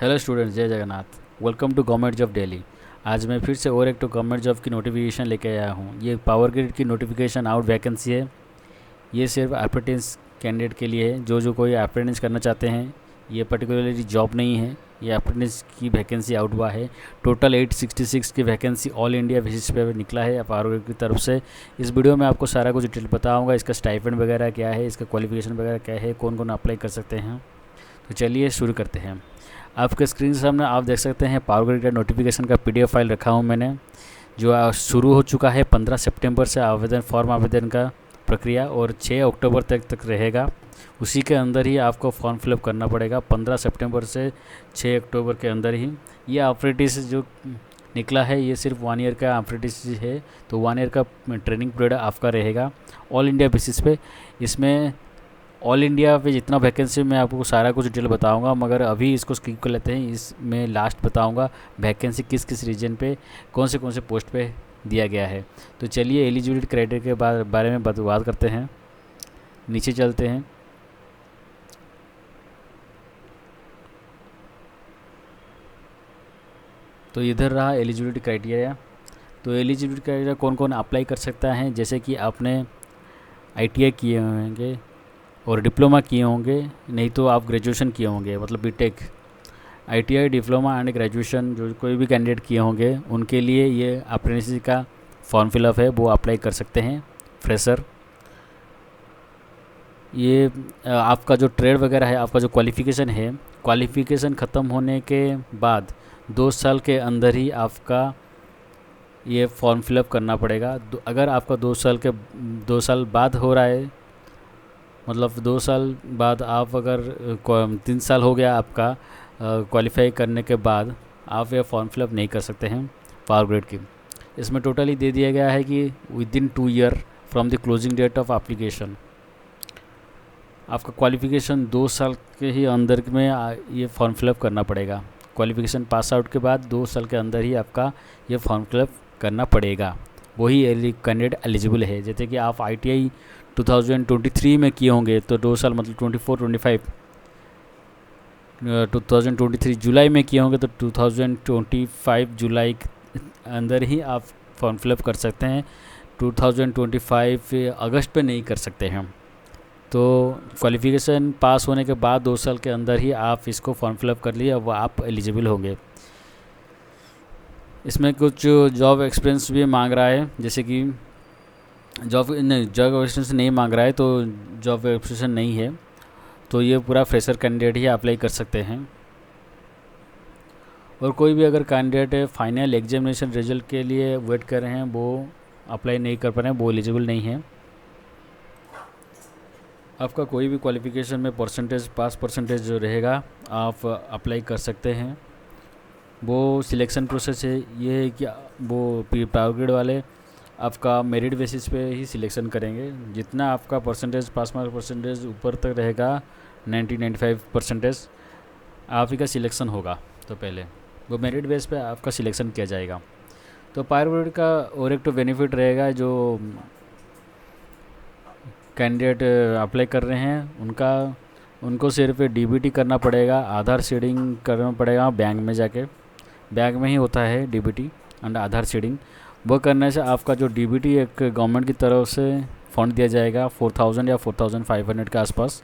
Hello students, Jai Jagannath. Welcome to government job daily. आज मैं फिर से और एक गवर्नमेंट जॉब की नोटिफिकेशन लेके आया हूँ। ये पावर ग्रिड की नोटिफिकेशन आउट वैकेंसी है। ये सिर्फ अप्रेंटिस कैंडिडेट के लिए है, जो कोई अप्रेंटिस करना चाहते हैं। ये पर्टिकुलरली जॉब नहीं है, ये अप्रेंटिस की वैकेंसी आउट हुआ है। टोटल 866 की वैकेंसी ऑल इंडिया बेसिस पे निकला है पावर ग्रिड की तरफ से। इस वीडियो में आपको सारा कुछ डिटेल बताऊँगा। इसका स्टाइपेंड वगैरह क्या है, इसका क्वालिफिकेशन वगैरह क्या है, कौन कौन अप्लाई कर सकते हैं। तो चलिए शुरू करते हैं। आपके स्क्रीन सामने आप देख सकते हैं पावर ग्रिड का नोटिफिकेशन का पीडीएफ फाइल रखा हूं मैंने, जो शुरू हो चुका है 15 सितंबर से फॉर्म आवेदन का प्रक्रिया, और 6 अक्टूबर तक रहेगा। उसी के अंदर ही आपको फॉर्म फिलअप करना पड़ेगा, 15 सितंबर से 6 अक्टूबर के अंदर ही। ये अप्रेंटिस जो निकला है ये सिर्फ 1 ईयर का अप्रेंटिस है, तो 1 ईयर का ट्रेनिंग पीरियड आपका रहेगा ऑल इंडिया बेसिस पे। इसमें ऑल इंडिया पे जितना वैकेंसी मैं आपको सारा कुछ डिटेल बताऊंगा, मगर अभी इसको स्किप कर लेते हैं। इसमें लास्ट बताऊंगा वैकेंसी किस किस रीजन पे कौन से पोस्ट पे दिया गया है। तो चलिए एलिजिबिलिटी क्राइटेरिया के बारे में बात करते हैं। नीचे चलते हैं। तो इधर रहा एलिजिबिलिटी क्राइटेरिया। तो एलिजिबिलिटी क्राइटेरिया कौन कौन अप्लाई कर सकता है, जैसे कि आपने ITI किए होंगे और डिप्लोमा किए होंगे, नहीं तो आप ग्रेजुएशन किए होंगे, मतलब B Tech. ITI, diploma and graduation जो कोई भी कैंडिडेट किए होंगे उनके लिए ये अप्रेंटिस का फॉर्म फिलअप है, वो अप्लाई कर सकते हैं। फ्रेशर, ये आपका जो ट्रेड वगैरह है, आपका जो क्वालिफ़िकेशन है, क्वालिफ़िकेशन ख़त्म होने के बाद 2 साल के अंदर ही आपका ये फॉर्म फिलअप करना पड़ेगा। अगर आपका 2 साल बाद हो रहा है, मतलब 2 साल बाद आप अगर 3 साल हो गया आपका क्वालिफाई करने के बाद, आप ये फॉर्म फिलअप नहीं कर सकते हैं पावर ग्रिड की। इसमें टोटली दे दिया गया है कि within 2 year from the closing date of application. आपका क्वालिफिकेशन 2 साल के ही अंदर में ये फॉर्म फिलअप करना पड़ेगा। क्वालिफिकेशन पास आउट के बाद 2 साल के अंदर ही आपका ये फॉर्म फिलअप करना पड़ेगा, वही कैंडिडेट एलिजिबल है। जैसे कि आप ITI 2023 में किए होंगे तो 2 साल, मतलब 24-25 2023 जुलाई में किए होंगे तो 2025 जुलाई के अंदर ही आप फॉर्म फिलअप कर सकते हैं। 2025 अगस्त पे नहीं कर सकते हैं। तो क्वालिफ़िकेशन पास होने के बाद 2 साल के अंदर ही आप इसको फॉर्म फिलअप कर लिए, अब आप एलिजिबल होंगे। इसमें कुछ जॉब एक्सपीरियंस भी मांग रहा है, जैसे कि जॉब एक्सपीरियंस नहीं मांग रहा है, तो जॉब एक्सपीरियंस नहीं है तो ये पूरा फ्रेशर कैंडिडेट ही अप्लाई कर सकते हैं। और कोई भी अगर कैंडिडेट फाइनल एग्जामिनेशन रिजल्ट के लिए वेट कर रहे हैं, वो अप्लाई नहीं कर पा रहे हैं, वो एलिजिबल नहीं है। आपका कोई भी क्वालिफ़िकेशन में पास परसेंटेज जो रहेगा आप अप्लाई कर सकते हैं। वो सिलेक्शन प्रोसेस है, ये है कि वो पावर ग्रिड वाले आपका मेरिट बेसिस पे ही सिलेक्शन करेंगे। जितना आपका परसेंटेज, पास मार्क परसेंटेज ऊपर तक रहेगा 90-95 परसेंटेज, आप ही का सिलेक्शन होगा। तो पहले वो मेरिट बेस पे आपका सिलेक्शन किया जाएगा। तो पावर ग्रिड का और एक तो बेनिफिट रहेगा, जो कैंडिडेट अप्लाई कर रहे हैं उनको सिर्फ DBT करना पड़ेगा, आधार सीडिंग करना पड़ेगा बैंक में जाके। बैंक में ही होता है DBT एंड आधार सीडिंग। वो करने से आपका जो DBT एक गवर्नमेंट की तरफ से फ़ंड दिया जाएगा 4000 या 4500 के आसपास,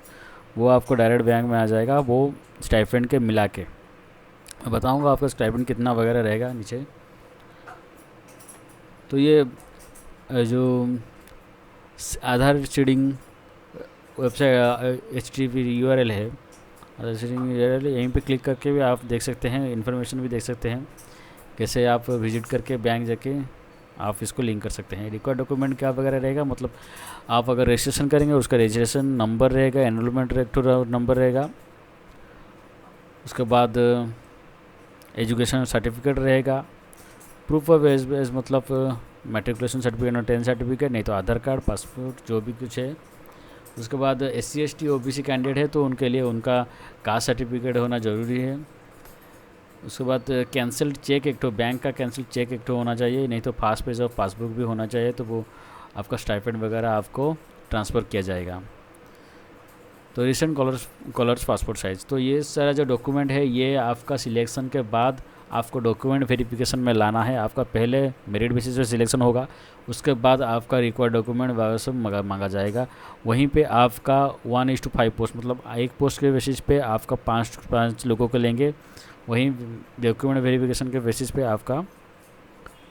वो आपको डायरेक्ट बैंक में आ जाएगा, वो स्टाइपेंड के मिला के। मैं बताऊँगा आपका स्टाइपेंड कितना वगैरह रहेगा नीचे। तो ये जो आधार सीडिंग वेबसाइट HTTP URL है, आधार सीडिंग URL, यहीं पे क्लिक करके भी आप देख सकते हैं, इन्फॉर्मेशन भी देख सकते हैं, कैसे आप विजिट करके बैंक जाके आप इसको लिंक कर सकते हैं। रिक्वायर्ड डॉक्यूमेंट क्या वगैरह रहेगा, मतलब आप अगर रजिस्ट्रेशन करेंगे उसका रजिस्ट्रेशन नंबर रहेगा, एनरोलमेंट नंबर रहेगा, उसके बाद एजुकेशन सर्टिफिकेट रहेगा, प्रूफ ऑफ एज मतलब मैट्रिकुलेशन सर्टिफिकेट और 10th सर्टिफिकेट, नहीं तो आधार कार्ड, पासपोर्ट, जो भी कुछ है। उसके बाद SC ST OBC कैंडिडेट है तो उनके लिए उनका कास्ट सर्टिफिकेट होना ज़रूरी है। उसके बाद कैंसिल्ड चेक एक तो, बैंक का कैंसिल्ड चेक एक तो होना चाहिए, नहीं तो फास्ट पेज ऑफ पासबुक भी होना चाहिए, तो वो आपका स्टाइपेंड वगैरह आपको ट्रांसफ़र किया जाएगा। तो रिसेंट कलर्स पासपोर्ट साइज़, तो ये सारा जो डॉक्यूमेंट है ये आपका सिलेक्शन के बाद आपको डॉक्यूमेंट वेरिफिकेशन में लाना है। आपका पहले मेरिट बेसिस पे सिलेक्शन होगा, उसके बाद आपका रिक्वायर्ड डॉक्यूमेंट वगैरह सब मांगा जाएगा। वहीं पे आपका 1:5 पोस्ट, मतलब एक पोस्ट के बेसिस पे आपका पाँच लोगों को लेंगे। वहीं डॉक्यूमेंट वेरिफिकेशन के बेसिस पे आपका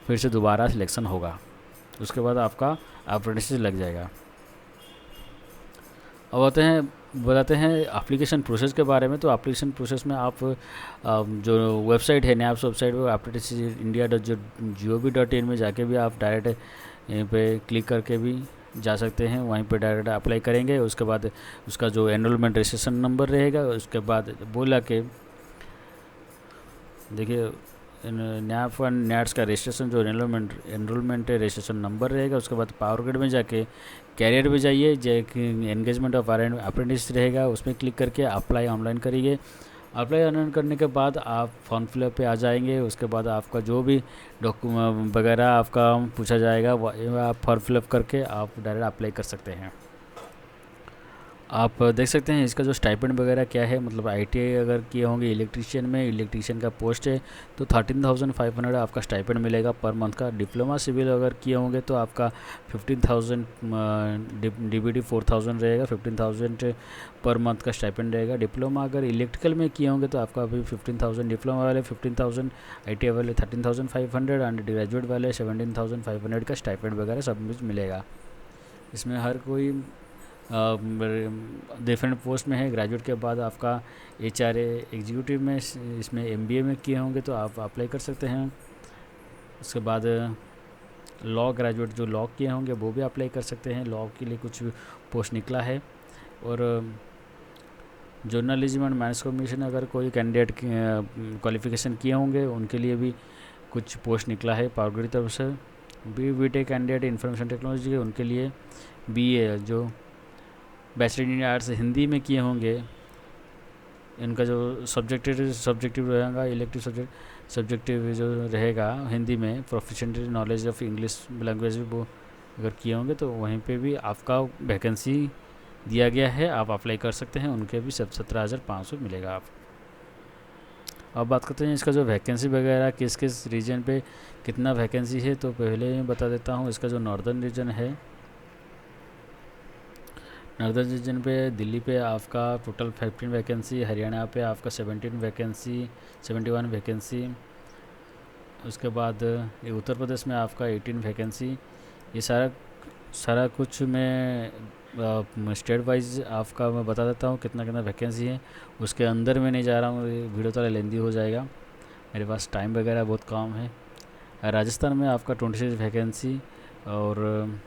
फिर से दोबारा सिलेक्शन होगा, उसके बाद आपका अप्रेंटिसशिप लग जाएगा। अब बताते हैं एप्लीकेशन प्रोसेस के बारे में। तो एप्लीकेशन प्रोसेस में आप जो वेबसाइट है NAPS वेबसाइट वो apprenticeindia.gov.in में जाके भी आप डायरेक्ट यहीं पे क्लिक करके भी जा सकते हैं, वहीं पे डायरेक्ट अप्लाई करेंगे। उसके बाद उसका जो एनरोलमेंट रजिस्ट्रेशन नंबर रहेगा, उसके बाद बोला कि देखिए NAP और NATS का रजिस्ट्रेशन जो एनरोलमेंट रजिस्ट्रेशन नंबर रहेगा। उसके बाद पावर ग्रिड में जाके कैरियर में जाइए, एंगेजमेंट ऑफ अप्रेंटिस रहेगा, उसमें क्लिक करके अप्लाई ऑनलाइन करिए। अप्लाई ऑनलाइन करने के बाद आप फॉर्म फिलअप पे आ जाएंगे। उसके बाद आपका जो भी डॉक्यूमेंट वगैरह आपका पूछा जाएगा वो आप फॉर्म फिलअप करके आप डायरेक्ट अप्लाई कर सकते हैं। आप देख सकते हैं इसका जो स्टाइपेंड वगैरह क्या है, मतलब ITI अगर किए होंगे इलेक्ट्रीशियन में, इलेक्ट्रीशियन का पोस्ट है तो 13,500 आपका स्टाइपेंड मिलेगा पर मंथ का। डिप्लोमा सिविल अगर किए होंगे तो आपका 15,000 DBD 4,000 रहेगा, 15,000 पर मंथ का स्टाइपेंड रहेगा। डिप्लोमा अगर इलेक्ट्रिकल में किए होंगे तो आपका अभी 15,000, डिप्लोमा वाले 15,000, ITI वाले 13,500 एंड ग्रेजुएट वाले 17,500 का स्टाइपेंड वगैरह सब कुछ मिलेगा। इसमें हर कोई डिफरेंट पोस्ट में है। ग्रेजुएट के बाद आपका HRA एग्जीक्यूटिव में, इसमें MBA में किए होंगे तो आप अप्लाई कर सकते हैं। उसके बाद लॉ ग्रेजुएट जो लॉ किए होंगे वो भी अप्लाई कर सकते हैं, लॉ के लिए कुछ पोस्ट निकला है। और जर्नलिज्म एंड मास कम्युनिकेशन अगर कोई कैंडिडेट क्वालिफिकेशन किए होंगे उनके लिए भी कुछ पोस्ट निकला है पावर ग्रिड की तरफ से। BTech कैंडिडेट इंफॉर्मेशन टेक्नोलॉजी के उनके लिए BA जो बैचलर इन आर्ट्स हिंदी में किए होंगे, इनका जो सब्जेक्टिव रहेगा, इलेक्टिव सब्जेक्टिव जो रहेगा हिंदी में, proficient knowledge of English language भी वो अगर किए होंगे तो वहीं पे भी आपका वैकेंसी दिया गया है, आप अप्लाई कर सकते हैं। उनके भी 17,500 मिलेगा आप। अब बात करते हैं इसका जो वैकेंसी वगैरह किस किस रीजन पे कितना वैकेंसी है। तो पहले मैं बता देता हूँ इसका जो नॉर्दर्न रीजन है, नॉर्दर्न रीजन पे दिल्ली पे आपका टोटल 15 वैकेंसी, हरियाणा पे आपका 71 वैकेंसी। उसके बाद ये उत्तर प्रदेश में आपका 18 वैकेंसी। ये सारा कुछ मैं स्टेट वाइज आपका मैं बता देता हूँ कितना कितना वैकेंसी है। उसके अंदर मैं नहीं जा रहा हूँ, वीडियो थोड़ा लेंदी हो जाएगा, मेरे पास टाइम वगैरह बहुत कम है। राजस्थान में आपका 26 वैकेंसी, और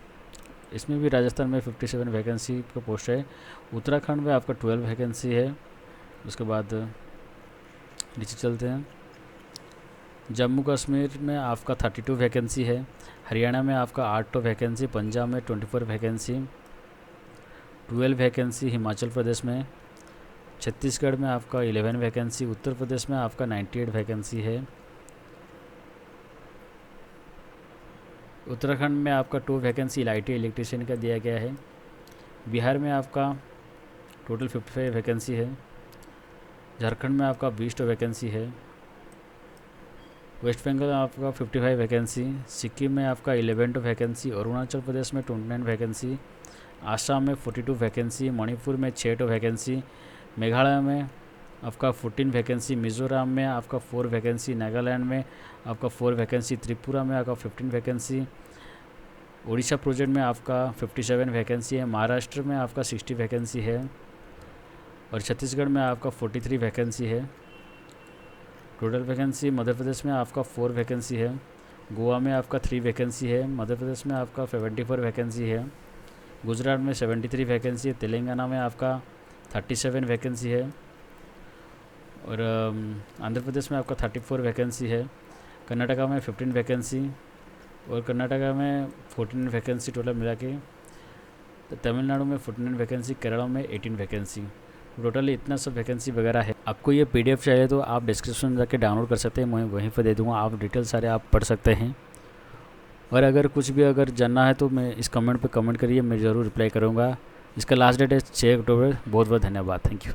इसमें भी राजस्थान में 57 वैकेंसी का पोस्ट है। उत्तराखंड में आपका 12 वैकेंसी है। उसके बाद नीचे चलते हैं, जम्मू कश्मीर में आपका 32 वैकेंसी है, हरियाणा में आपका 8 वैकेंसी, पंजाब में 24 वैकेंसी, 12 वैकेंसी हिमाचल प्रदेश में, छत्तीसगढ़ में आपका 11 वैकेंसी, उत्तर प्रदेश में आपका 98 वैकेंसी है, उत्तराखंड में आपका 2 वैकेंसी ITI इलेक्ट्रीशियन का दिया गया है, बिहार में आपका टोटल 55 वैकेंसी है, झारखंड में आपका 20 वैकेंसी है, वेस्ट बंगाल में आपका 55 वैकेंसी, सिक्किम में आपका 11 वैकेंसी, अरुणाचल प्रदेश में 29 वैकेंसी, आसाम में 42 वैकेंसी, मणिपुर में 6 वैकेंसी, मेघालय में आपका 14 वैकेंसी, मिज़ोरम में आपका 4 वैकेंसी, नागालैंड में आपका 4 वैकेंसी, त्रिपुरा में आपका 15 वैकेंसी, उड़ीसा प्रोजेक्ट में आपका 57 वैकेंसी है, महाराष्ट्र में आपका 60 वैकेंसी है, और छत्तीसगढ़ में आपका 43 वैकेंसी है। टोटल वैकेंसी मध्य प्रदेश में आपका 4 वैकेंसी है, गोवा में आपका 3 वैकेंसी है, मध्य प्रदेश में आपका 74 वैकेंसी है, गुजरात में 73 वैकेंसी है, तेलंगाना में आपका 37 वैकेंसी है, और आंध्र प्रदेश में आपका 34 वैकेंसी है, कर्नाटका में 15 वैकेंसी, और कर्नाटका में 14 वैकेंसी टोटल मिला के, तमिलनाडु में 14 वैकेंसी, केरला में 18 वैकेंसी, टोटल इतना सब वैकेंसी वगैरह है। आपको ये PDF चाहिए तो आप डिस्क्रिप्शन में जाके डाउनलोड कर सकते हैं, मैं वहीं पर दे दूँगा, आप डिटेल सारे आप पढ़ सकते हैं। और अगर कुछ भी अगर जानना है तो मैं इस कमेंट पे कमेंट करिए, मैं ज़रूर रिप्लाई करूँगा। इसका लास्ट डेट है 6 अक्टूबर। बहुत बहुत धन्यवाद, थैंक यू।